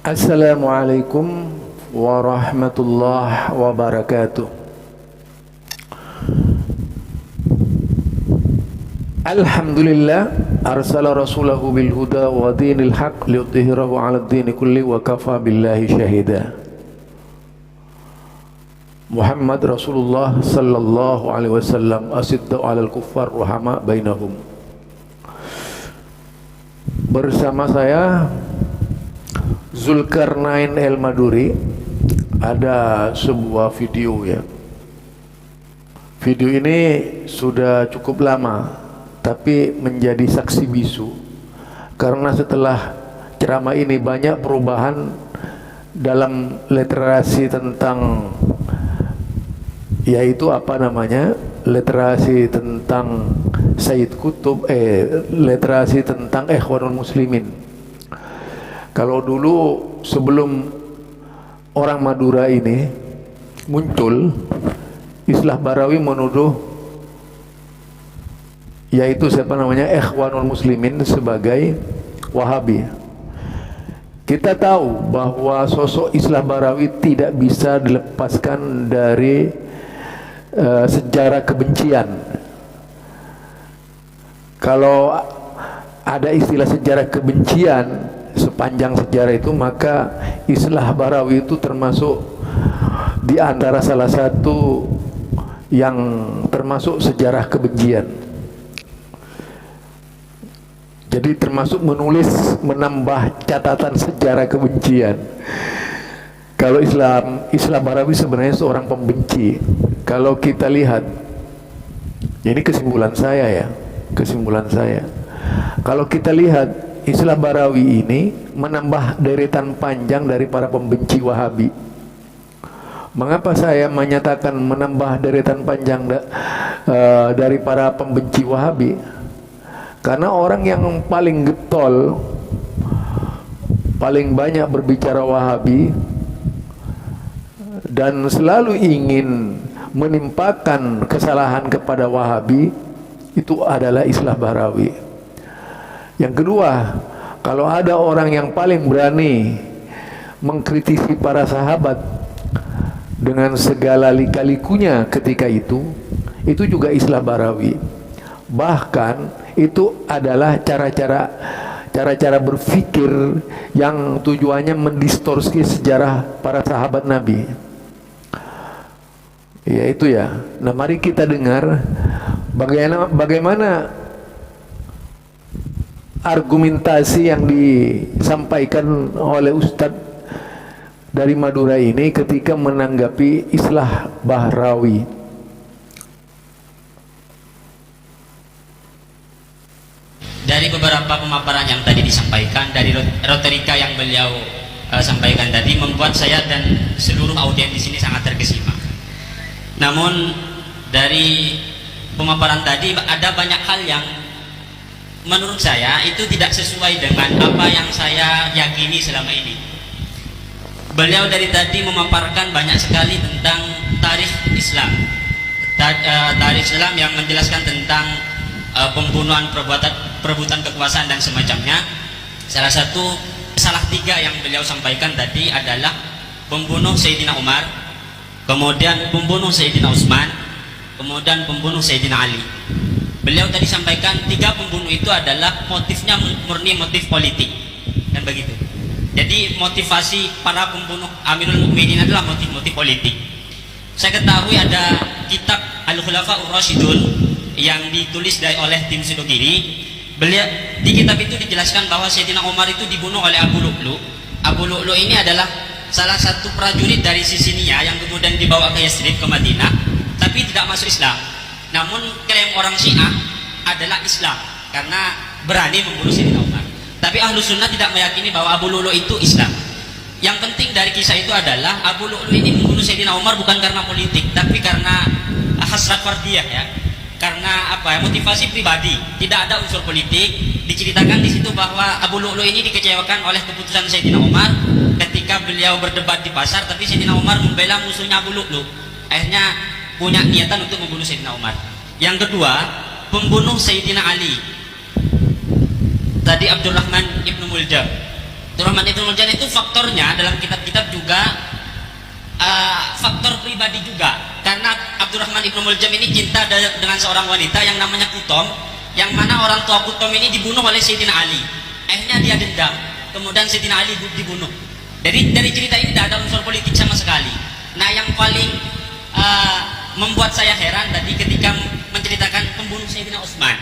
Assalamualaikum warahmatullahi wabarakatuh. Alhamdulillah arsala rasulahu bil huda wa dinil haq liyudhhirahu 'ala ad-dini kulli wa kafa billahi syahida. Muhammad Rasulullah sallallahu alaihi wasallam asiddu 'alal kuffar rahama bainahum. Bersama saya Zulkarnain El Maduri ada sebuah video ya. Video ini sudah cukup lama tapi menjadi saksi bisu karena setelah ceramah ini banyak perubahan dalam literasi tentang yaitu literasi tentang Sayyid Qutb, literasi tentang Ikhwanul Muslimin. Kalau dulu sebelum orang Madura ini muncul, Islah Barawi menuduh yaitu Ikhwanul Muslimin sebagai Wahabi. Kita tahu bahwa sosok Islah Barawi tidak bisa dilepaskan dari sejarah kebencian. Kalau ada istilah sejarah kebencian sepanjang sejarah itu, maka Islah Barawi itu termasuk di antara salah satu yang termasuk sejarah kebencian. Jadi termasuk menulis, menambah catatan sejarah kebencian. Kalau Islah Barawi sebenarnya seorang pembenci. Kalau kita lihat, ini kesimpulan saya. Kalau kita lihat, Islah Barawi ini menambah deretan panjang dari para pembenci Wahabi. Mengapa saya menyatakan menambah deretan panjang dari para pembenci Wahabi? Karena orang yang paling getol, paling banyak berbicara Wahabi dan selalu ingin menimpakan kesalahan kepada Wahabi, itu adalah Islah Barawi. Yang kedua, kalau ada orang yang paling berani mengkritisi para sahabat dengan segala lika-likunya ketika itu juga Islah Barawi. Bahkan itu adalah cara-cara berpikir yang tujuannya mendistorsi sejarah para sahabat Nabi. Ya itu ya. Nah, mari kita dengar bagaimana argumentasi yang disampaikan oleh Ustadz dari Madura ini ketika menanggapi Islah Barawi. Dari beberapa pemaparan yang tadi disampaikan, dari retorika yang beliau sampaikan tadi, membuat saya dan seluruh audiens di sini sangat terkesima. Namun dari pemaparan tadi ada banyak hal yang menurut saya itu tidak sesuai dengan apa yang saya yakini selama ini. Beliau dari tadi memaparkan banyak sekali tentang tarikh Islam, tarikh Islam yang menjelaskan tentang pembunuhan, perebutan kekuasaan dan semacamnya. Salah satu salah tiga yang beliau sampaikan tadi adalah pembunuh Sayyidina Umar, kemudian pembunuh Sayyidina Utsman, kemudian pembunuh Sayyidina Ali. Beliau tadi sampaikan tiga pembunuh itu adalah motifnya murni motif politik, dan begitu. Jadi motivasi para pembunuh Amirul Mukminin adalah motif-motif politik. Saya ketahui ada kitab Al-Khulafa Ar-Rasyidun yang ditulis oleh Tim Sidogiri. Beliau di kitab itu dijelaskan bahwa Sayyidina Umar itu dibunuh oleh Abu Lu'lu'. Abu Lu'lu' ini adalah salah satu prajurit dari Sisinia yang kemudian dibawa ke Yathrib, ke Madinah, tapi tidak masuk Islam. Namun klaim orang Syiah adalah Islam karena berani membunuh Sayyidina Umar. Tapi Ahlu Sunnah tidak meyakini bahwa Abu Lu'lu' itu Islam. Yang penting dari kisah itu adalah Abu Lu'lu' ini membunuh Sayyidina Umar bukan karena politik, tapi karena hasrat fardiyah ya. Karena motivasi pribadi, tidak ada unsur politik. Diceritakan di situ bahwa Abu Lu'lu' ini dikecewakan oleh keputusan Sayyidina Umar ketika beliau berdebat di pasar, tapi Sayyidina Umar membela musuhnya Abu Lu'lu'. Akhirnya punya niatan untuk membunuh Sayyidina Umar. Yang kedua, pembunuh Sayyidina Ali. tadi Abdurrahman Ibnu Muljam. Abdurrahman Ibnu Muljam itu faktornya dalam kitab-kitab juga faktor pribadi juga, karena Abdurrahman Ibnu Muljam ini cinta dengan seorang wanita yang namanya Kutom, yang mana orang tua Kutom ini dibunuh oleh Sayyidina Ali. Akhirnya dia dendam, kemudian Sayyidina Ali dibunuh. Dari cerita ini tidak ada unsur politik sama sekali. Nah, yang paling membuat saya heran tadi ketika menceritakan pembunuh Sayyidina Utsman.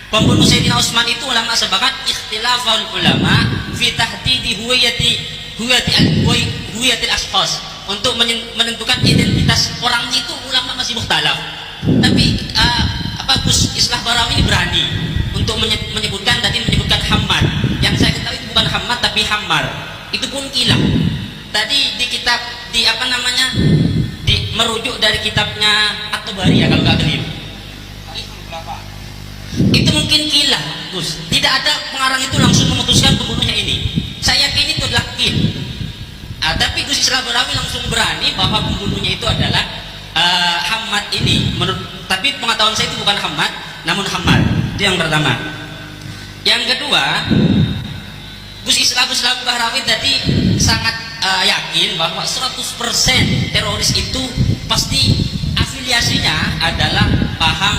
Pembunuh Sayyidina Utsman itu ulama sepakat ikhtilaful ulama fi tahdidi huwiyatil ashkhas. Untuk menentukan identitas orang itu ulama masih mukhtalaf. Tapi Gus Islah Barawi ini berani untuk menyebutkan Hammar. Yang saya ketahui itu bukan Hammar tapi Hammar. Itu pun kilah. Tadi di kitab merujuk dari kitabnya At-Tabari ya kalau nggak keliru. Itu mungkin kilah, Gus. Tidak ada pengarang itu langsung memutuskan pembunuhnya ini. Saya yakin itu adalah tapi Gus Islah Barawi langsung berani bahwa pembunuhnya itu adalah Hammad ini. Tapi pengetahuan saya itu bukan Hammad, namun Hammad. Itu yang pertama. Yang kedua, Gus Islah Barawi tadi sangat yakin bahwa 100% teroris itu pasti afiliasinya adalah paham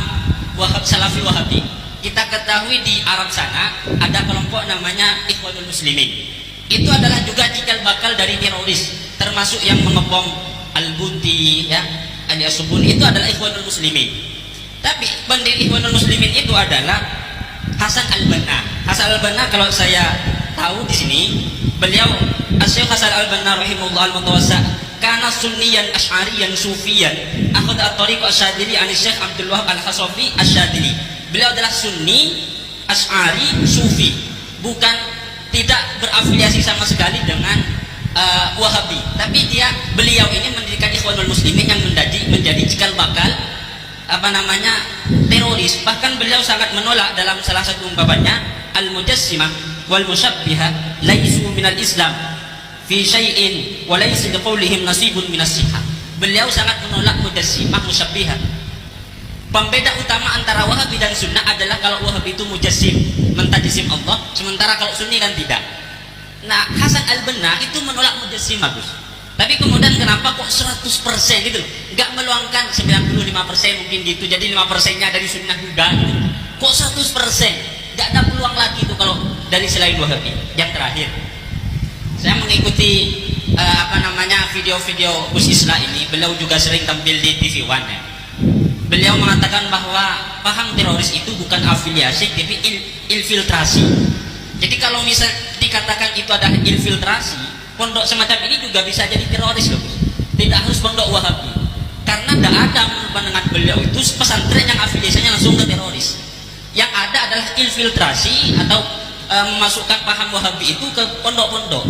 Salafi Wahabi. Kita ketahui di Arab sana ada kelompok namanya Ikhwanul Muslimin. Itu adalah juga cikal bakal dari teroris, termasuk yang mengebom Al-Buti ya, Al-Yasubun, itu adalah Ikhwanul Muslimin. Tapi pendiri Ikhwanul Muslimin itu adalah Hasan Al-Banna. Hasan Al-Banna kalau saya tahu di sini, beliau Asy-Syaikh Hasan Al-Banna rahimahullah al-mutawassa kana sunniyan asy'ariyan sufiyan akhadha at-tariq asy-Syadzili an Syekh Abdul Wahab Al-Hasafi asy-Syadzili. Beliau adalah sunni asy'ari sufi, bukan tidak berafiliasi sama sekali dengan Wahabi, tapi beliau ini mendirikan Ikhwanul Muslimin yang menjadi cikal bakal teroris. Bahkan beliau sangat menolak dalam salah satu ungkapannya, al-mujassimah wal musyabbihah laisu minal Islam fi syai'in wa laisa liqaulihim nasibun minas sihah. Beliau sangat menolak mujassimah, musyabbihah. Pembeda utama antara Wahabi dan Sunnah adalah kalau Wahabi itu mujassim, mentajsim Allah, sementara kalau Sunni kan tidak. Nah, Hasan Al-Banna itu menolak mujassim bagus. Tapi kemudian kenapa kok 100% gitu loh? Enggak meluangkan 95% mungkin gitu. Jadi 5%-nya dari Sunnah juga gitu. Kok 100%? Enggak ada peluang lagi itu kalau dari selain Wahabi. Yang terakhir, saya mengikuti video-video Gus Islah ini. Beliau juga sering tampil di TV One ya. Beliau mengatakan bahwa paham teroris itu bukan afiliasi tapi infiltrasi. Jadi kalau misal dikatakan itu adalah infiltrasi, pondok semacam ini juga bisa jadi teroris loh. Tidak harus pondok Wahabi, karena tidak ada menurut beliau itu pesantren yang afiliasinya langsung ke teroris. Yang ada adalah infiltrasi atau memasukkan paham Wahabi itu ke pondok-pondok.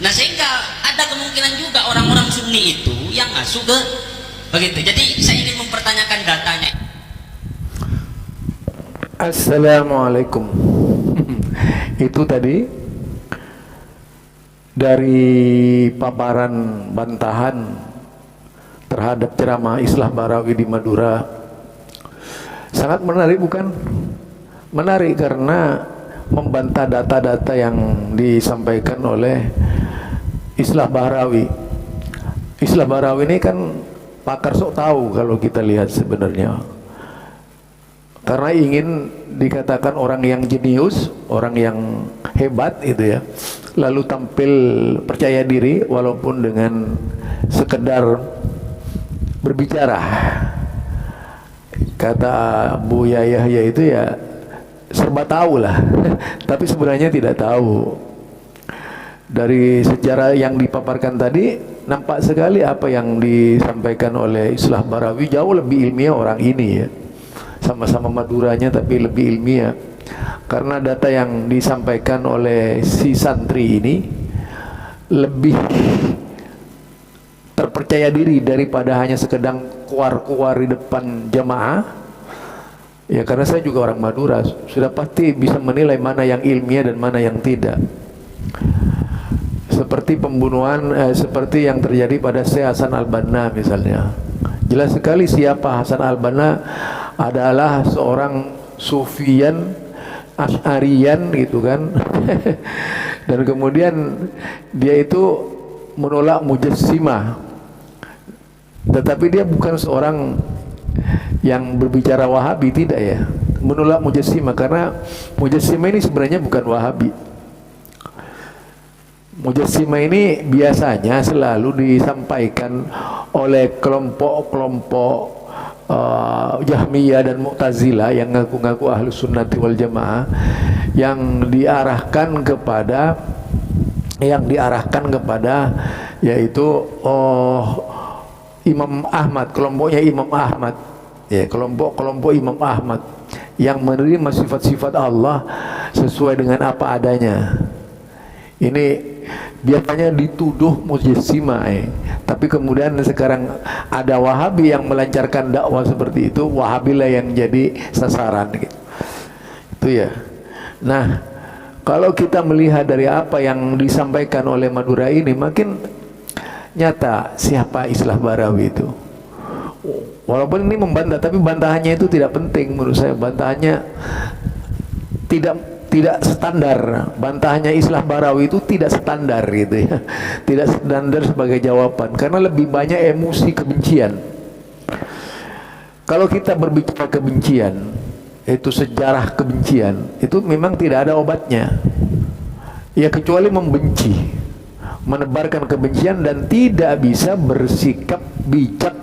Nah, sehingga ada kemungkinan juga orang-orang Sunni itu yang masuk ke begitu. Jadi saya ingin mempertanyakan datanya. Assalamualaikum. Itu tadi dari paparan bantahan terhadap ceramah Islah Barawi di Madura. Sangat menarik bukan? Menarik karena membantah data-data yang disampaikan oleh Islah Barawi. Islah Barawi ini kan pakar sok tahu kalau kita lihat sebenarnya, karena ingin dikatakan orang yang jenius, orang yang hebat itu ya, lalu tampil percaya diri walaupun dengan sekedar berbicara. Kata Bu Yahya itu ya serba tahu lah tapi sebenarnya tidak tahu. Dari sejarah yang dipaparkan tadi nampak sekali apa yang disampaikan oleh Islah Barawi jauh lebih ilmiah orang ini ya. Sama-sama Maduranya tapi lebih ilmiah. Karena data yang disampaikan oleh si santri ini lebih terpercaya diri daripada hanya sekedar kuar-kuar di depan jamaah. Ya, karena saya juga orang Madura, sudah pasti bisa menilai mana yang ilmiah dan mana yang tidak. Seperti pembunuhan seperti yang terjadi pada Syekh Hasan Al-Banna misalnya. Jelas sekali siapa Hasan Al-Banna adalah seorang sufian Asy'ariyan gitu kan. Dan kemudian dia itu menolak Mujassimah, tetapi dia bukan seorang yang berbicara Wahabi, tidak ya, menolak Mujassimah, karena Mujassimah ini sebenarnya bukan Wahabi. Mujassimah ini biasanya selalu disampaikan oleh kelompok-kelompok Jahmiyah dan Mu'tazilah yang ngaku-ngaku Ahlus Sunnati wal Jamaah, yang diarahkan kepada yaitu Imam Ahmad, kelompoknya Imam Ahmad, ya, kelompok Imam Ahmad yang menerima sifat-sifat Allah sesuai dengan apa adanya. Ini biasanya dituduh Mujassimah, tapi kemudian sekarang ada Wahabi yang melancarkan dakwah seperti itu, Wahabilah yang jadi sasaran gitu. Itu ya. Nah, kalau kita melihat dari apa yang disampaikan oleh Madura ini, makin nyata siapa Islah Barawi itu. Walaupun ini membantah, tapi bantahannya itu tidak penting menurut saya. Bantahannya tidak standar. Bantahannya Islah Barawi itu tidak standar gitu ya. Tidak standar sebagai jawaban, karena lebih banyak emosi kebencian. Kalau kita berbicara kebencian, itu sejarah kebencian, itu memang tidak ada obatnya. Ya kecuali membenci, menebarkan kebencian, dan tidak bisa bersikap bijak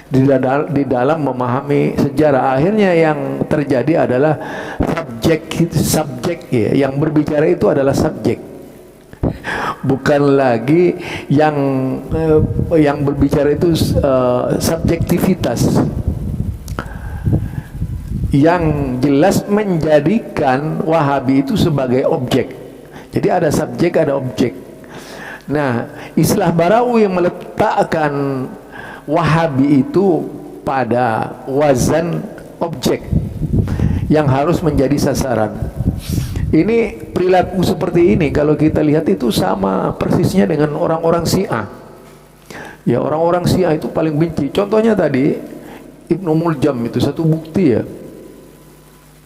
di dalam memahami sejarah. Akhirnya yang terjadi adalah subjek ya, yang berbicara itu adalah subjek, bukan lagi yang berbicara itu subjektivitas, yang jelas menjadikan Wahabi itu sebagai objek. Jadi ada subjek, ada objek. Nah, Islah Barawi yang meletakkan Wahabi itu pada wazan objek yang harus menjadi sasaran. Ini perilaku seperti ini kalau kita lihat itu sama persisnya dengan orang-orang Syiah. Ya, orang-orang Syiah itu paling benci. Contohnya tadi Ibnu Muljam itu satu bukti ya.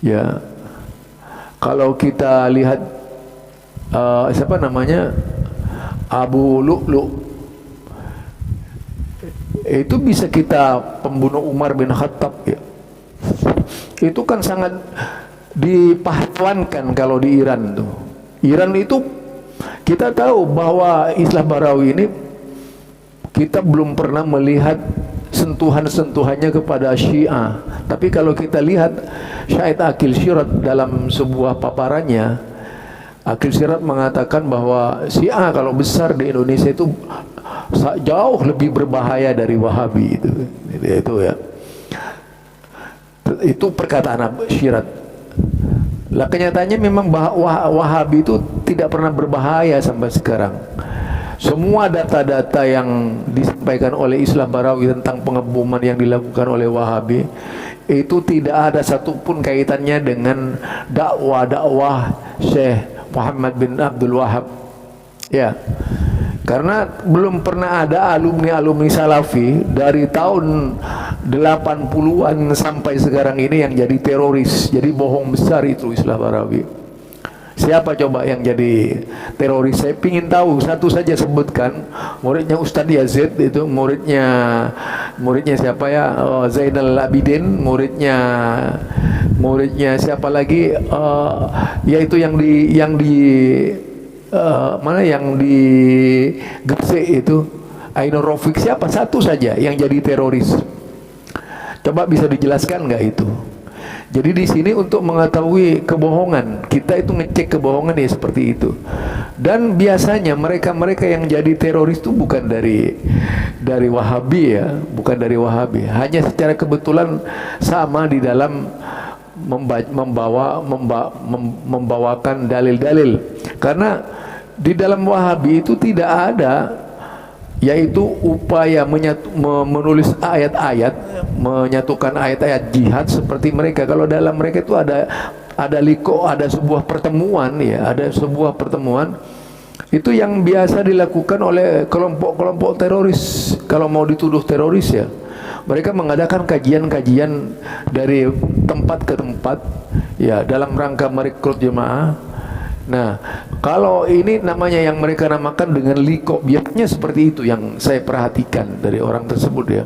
Ya, kalau kita lihat siapa namanya, Abu Lu'lu', itu bisa kita pembunuh Umar bin Khattab ya. Itu kan sangat dipahlawankan kalau di Iran tuh. Iran itu kita tahu bahwa Islah Barawi ini kita belum pernah melihat sentuhan-sentuhannya kepada Syiah. Tapi kalau kita lihat Syahid Aqil Syirat dalam sebuah paparannya, Aqil Syirat mengatakan bahwa Syiah kalau besar di Indonesia itu jauh lebih berbahaya dari Wahabi itu ya. Itu perkataan Syirat. Lah kenyataannya memang Wahabi itu tidak pernah berbahaya sampai sekarang. Semua data-data yang disampaikan oleh Islah Barawi tentang pengeboman yang dilakukan oleh Wahabi itu tidak ada satupun kaitannya dengan dakwah Syekh Muhammad bin Abdul Wahab. Ya. Karena belum pernah ada alumni Salafi dari tahun 80-an sampai sekarang ini yang jadi teroris. Jadi bohong besar itu Islah Barawi. Siapa coba yang jadi teroris? Saya ingin tahu, satu saja sebutkan. Muridnya Ustadz Yazid itu, muridnya siapa ya? Zainal Abidin, muridnya siapa lagi? Yaitu yang di mana yang di Gresik itu, Ainur Rafiq, siapa? Satu saja yang jadi teroris. Coba bisa dijelaskan nggak itu? Jadi di sini untuk mengetahui kebohongan, kita itu ngecek kebohongan ya seperti itu. Dan biasanya mereka yang jadi teroris itu bukan dari Wahabi ya, bukan dari Wahabi. Hanya secara kebetulan sama di dalam membawakan dalil-dalil. Karena di dalam Wahabi itu tidak ada yaitu upaya menulis ayat-ayat, menyatukan ayat-ayat jihad seperti mereka. Kalau dalam mereka itu ada sebuah pertemuan ya, ada sebuah pertemuan itu yang biasa dilakukan oleh kelompok-kelompok teroris. Kalau mau dituduh teroris ya, mereka mengadakan kajian-kajian dari tempat ke tempat ya dalam rangka merekrut jemaah. Nah, kalau ini namanya yang mereka namakan dengan liko, biasanya seperti itu yang saya perhatikan dari orang tersebut ya.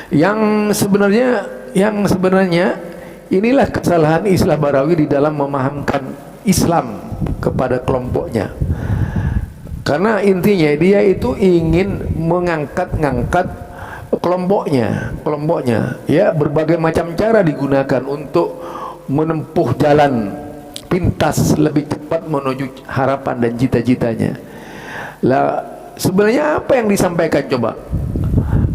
Yang sebenarnya inilah kesalahan Islah Barawi di dalam memahamkan Islam kepada kelompoknya. Karena intinya dia itu ingin mengangkat kelompoknya. Ya, berbagai macam cara digunakan untuk menempuh jalan pintas lebih cepat menuju harapan dan cita-citanya. Lah, sebenarnya apa yang disampaikan coba?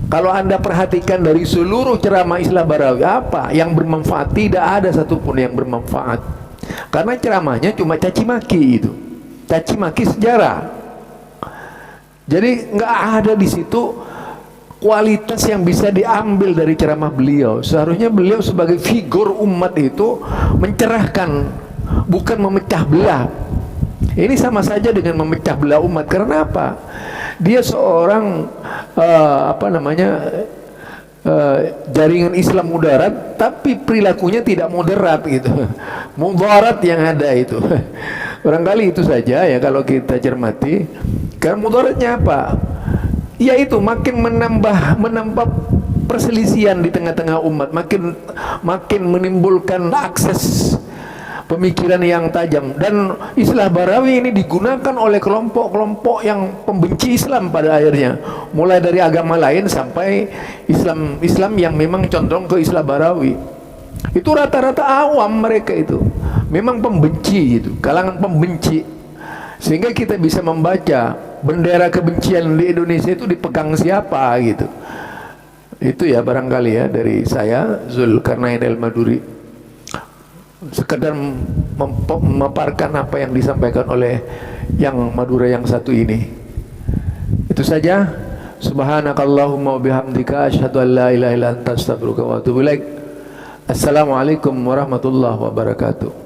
Kalau Anda perhatikan dari seluruh ceramah Islah Barawi, apa yang bermanfaat? Tidak ada satupun yang bermanfaat. Karena ceramahnya cuma caci maki itu, caci maki sejarah. Jadi nggak ada di situ kualitas yang bisa diambil dari ceramah beliau. Seharusnya beliau sebagai figur umat itu mencerahkan, bukan memecah belah. Ini sama saja dengan memecah belah umat. Karena apa? Dia seorang jaringan Islam moderat, tapi perilakunya tidak moderat gitu. Mudarat yang ada itu. Barangkali itu saja ya kalau kita cermati. Karena mudaratnya apa? Yaitu makin menambah perselisihan di tengah-tengah umat, makin menimbulkan akses pemikiran yang tajam. Dan Islah Barawi ini digunakan oleh kelompok-kelompok yang pembenci Islam pada akhirnya, mulai dari agama lain sampai Islam yang memang condong ke Islah Barawi. Itu rata-rata awam, mereka itu memang pembenci, itu kalangan pembenci, sehingga kita bisa membaca bendera kebencian di Indonesia itu dipegang siapa gitu. Itu ya barangkali ya dari saya, Zulkarnain El-Maduri, sekedar memaparkan apa yang disampaikan oleh yang Madura yang satu ini. Itu saja. Subhanakallahumma wa bihamdika asyhadu an la ilaha illa anta astaghfiruka wa atubu ilaik. Assalamualaikum warahmatullahi wabarakatuh.